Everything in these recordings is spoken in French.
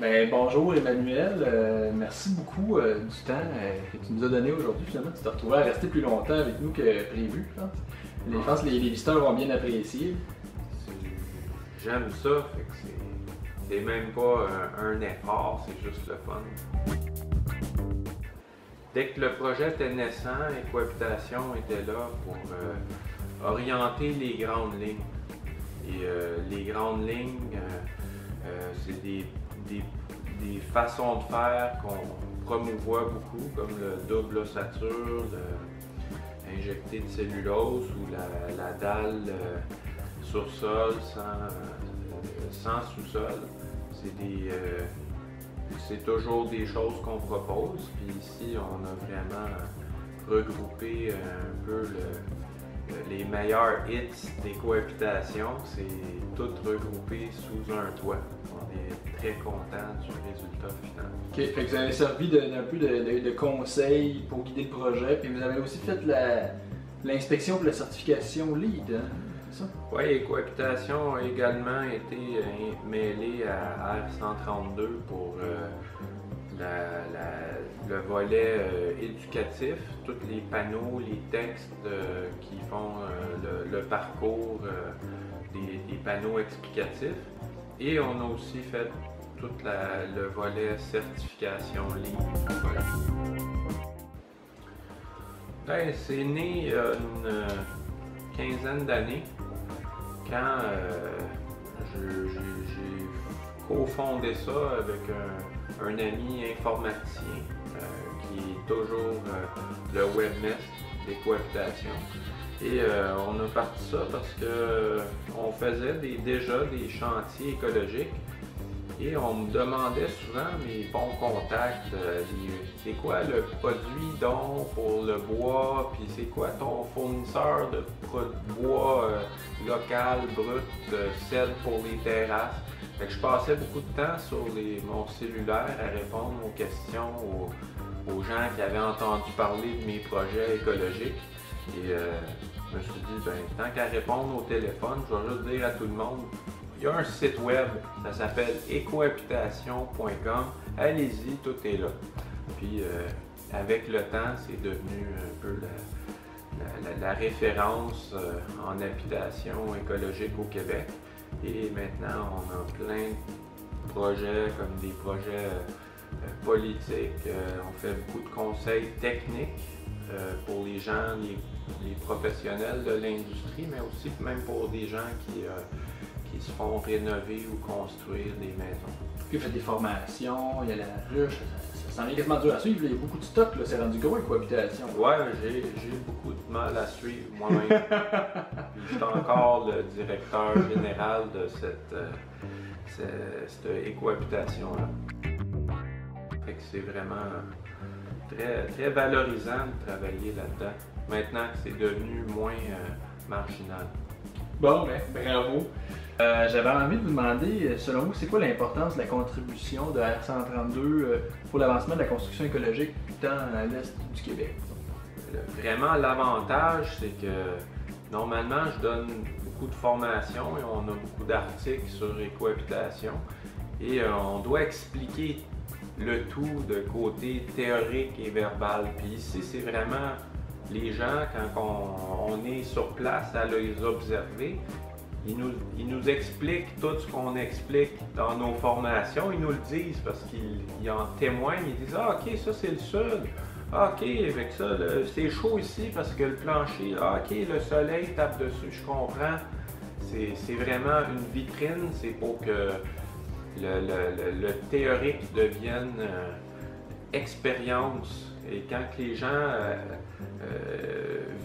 Ben, bonjour Emmanuel, merci beaucoup du temps que tu nous as donné aujourd'hui. Finalement, tu t'es retrouvé à rester plus longtemps avec nous que prévu, je pense. Je pense que les visiteurs vont bien apprécier. J'aime ça, fait que c'est même pas un effort, c'est juste le fun. Dès que le projet était naissant, Écohabitation était là pour orienter les grandes lignes. Et les grandes lignes, c'est des façons de faire qu'on promouvoit beaucoup, comme le double ossature, injecté de cellulose ou la dalle sur sol sans sous-sol. C'est toujours des choses qu'on propose. Puis ici, on a vraiment regroupé un peu les meilleurs hits d'Écohabitation. C'est tout regroupé sous un toit. On est très content du résultat final. OK, fait que vous avez servi d'un peu de conseils pour guider le projet, puis vous avez aussi fait l'inspection pour la certification LEED, hein? C'est ça? Oui, Écohabitation a également été mêlée à R132 pour le volet éducatif, tous les panneaux, les textes qui font le parcours, des panneaux explicatifs. Et on a aussi fait tout le volet certification LEED. Voilà. Ben, c'est né il y a une quinzaine d'années quand j'ai cofondé ça avec un ami informaticien qui est toujours le webmaster d'Écohabitation. Et on a parti ça parce que on faisait déjà des chantiers écologiques et on me demandait souvent mes bons contacts, c'est quoi le produit donc pour le bois, puis c'est quoi ton fournisseur de bois local, brut, cèdre pour les terrasses. Fait que je passais beaucoup de temps sur mon cellulaire à répondre aux questions aux gens qui avaient entendu parler de mes projets écologiques. Et je me suis dit, ben, tant qu'à répondre au téléphone, je vais juste dire à tout le monde, il y a un site web, ça s'appelle écohabitation.com. Allez-y, tout est là. Puis avec le temps, c'est devenu un peu la référence en habitation écologique au Québec. Et maintenant, on a plein de projets, comme des projets politiques. On fait beaucoup de conseils techniques pour les gens, les professionnels de l'industrie, mais aussi même pour des gens qui se font rénover ou construire des maisons. Puis vous faites des formations, il y a la ruche, ça s'en est quasiment dur à suivre, il y a beaucoup de stock, c'est rendu gros Écohabitation. Ouais, j'ai beaucoup de mal à suivre moi-même. Je suis encore le directeur général de cette Écohabitation-là. Fait que c'est vraiment très, très valorisant de travailler là-dedans, maintenant que c'est devenu moins marginal. Bon, ben, bravo. J'avais envie de vous demander, selon vous, c'est quoi l'importance de la contribution de R132 pour l'avancement de la construction écologique tant à l'est du Québec? Vraiment, l'avantage, c'est que normalement, je donne beaucoup de formations et on a beaucoup d'articles sur Écohabitation et on doit expliquer le tout de côté théorique et verbal. Puis ici, c'est vraiment les gens, quand on est sur place à les observer, ils nous expliquent tout ce qu'on explique dans nos formations. Ils nous le disent parce qu'ils en témoignent. Ils disent « Ah, ok, ça c'est le sud. Ah, ok, avec ça, c'est chaud ici parce que le plancher. Ah, ok, le soleil tape dessus. Je comprends. » C'est vraiment une vitrine. C'est pour que le théorique devienne expérience. Et quand les gens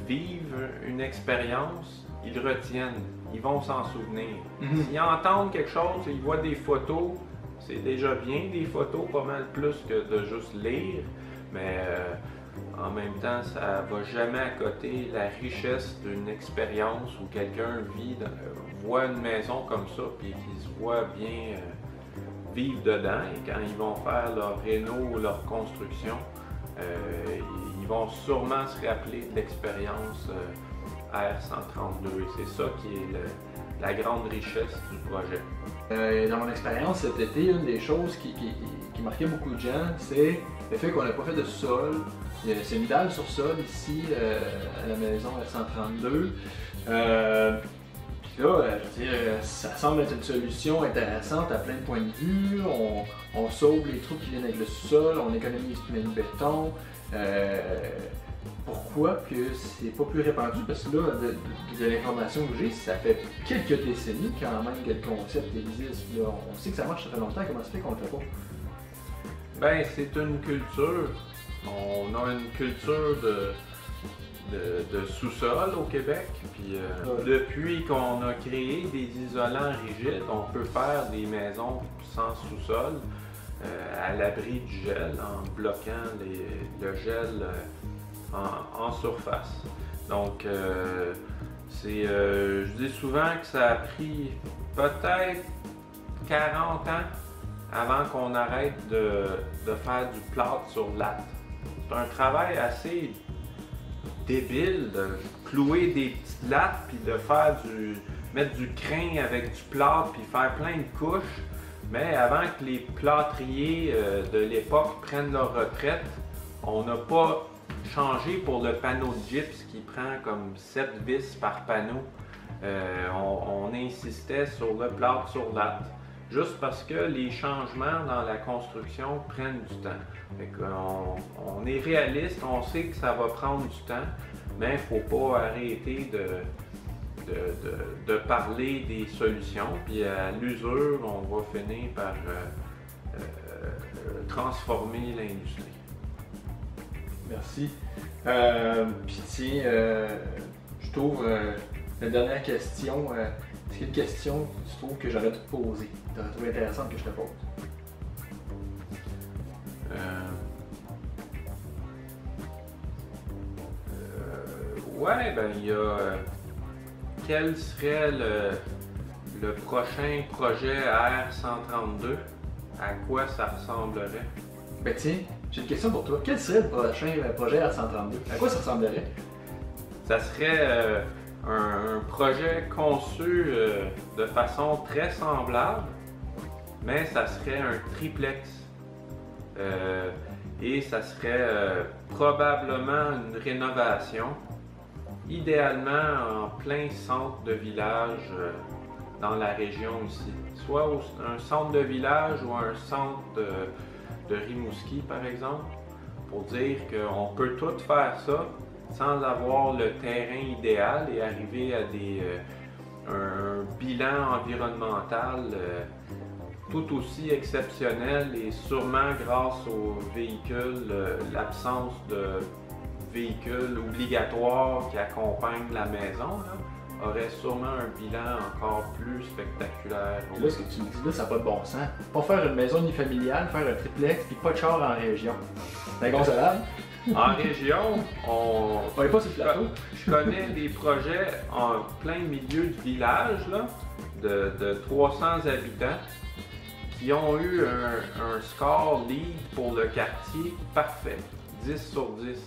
vivent une expérience, ils retiennent, ils vont s'en souvenir. S'ils entendent quelque chose, ils voient des photos, c'est déjà bien des photos, pas mal plus que de juste lire, mais en même temps, ça va jamais à côté la richesse d'une expérience où quelqu'un voit une maison comme ça, puis qu'il se voit bien vivre dedans, et quand ils vont faire leur réno ou leur construction, ils vont sûrement se rappeler de l'expérience R132. Et c'est ça qui est la grande richesse du projet. Dans mon expérience cet été, une des choses qui marquait beaucoup de gens, c'est le fait qu'on n'a pas fait de sous-sol. C'est une dalle sur sol ici à la maison R132. Puis là, je veux dire, ça semble être une solution intéressante à plein de points de vue. On sauve les trous qui viennent avec le sous-sol, on économise plein de béton. Pourquoi que c'est pas plus répandu? Parce que là, de l'information que j'ai, ça fait quelques décennies quand même que le concept existe. Là, on sait que ça marche, ça fait longtemps. Comment ça fait qu'on le fait pas? Ben, c'est une culture. On a une culture de sous-sol au Québec. Puis, depuis qu'on a créé des isolants rigides, on peut faire des maisons sans sous-sol, à l'abri du gel, en bloquant le gel en surface. Donc, je dis souvent que ça a pris peut-être 40 ans avant qu'on arrête de faire du plâtre sur latte. C'est un travail assez débile de clouer des petites lattes puis de mettre du crin avec du plâtre puis faire plein de couches. Mais avant que les plâtriers de l'époque prennent leur retraite, on n'a pas changé pour le panneau de gyps qui prend comme 7 vis par panneau. On insistait sur le plâtre sur latte. Juste parce que les changements dans la construction prennent du temps. On est réaliste, on sait que ça va prendre du temps, mais il ne faut pas arrêter de parler des solutions. Puis à l'usure, on va finir par transformer l'industrie. Merci. Puis tiens, je t'ouvre la dernière question. Est-ce qu'il y a une question que tu trouves que j'aurais dû te poser? Tu aurais trouvé intéressante que je te pose? Ouais, ben il y a... quel serait le prochain projet R132? À quoi ça ressemblerait? Ben tiens, j'ai une question pour toi. Quel serait le prochain projet R132? À quoi ça ressemblerait? Ça serait un projet conçu de façon très semblable, mais ça serait un triplex. Et ça serait probablement une rénovation, idéalement en plein centre de village dans la région ici. Soit un centre de village ou un centre de Rimouski, par exemple, pour dire qu'on peut tout faire ça sans avoir le terrain idéal et arriver à un bilan environnemental tout aussi exceptionnel, et sûrement grâce aux véhicules, l'absence de véhicules obligatoires qui accompagnent la maison, là, aurait sûrement un bilan encore plus spectaculaire. Là, ce que tu me dis là, ça n'a pas de bon sens. Pas faire une maison unifamiliale, faire un triplex, puis pas de char en région. C'est inconcevable. En région, on n'est pas sur le plateau. Je connais des projets en plein milieu du village, là, de 300 habitants, qui ont eu un score LEED pour le quartier parfait, 10 sur 10.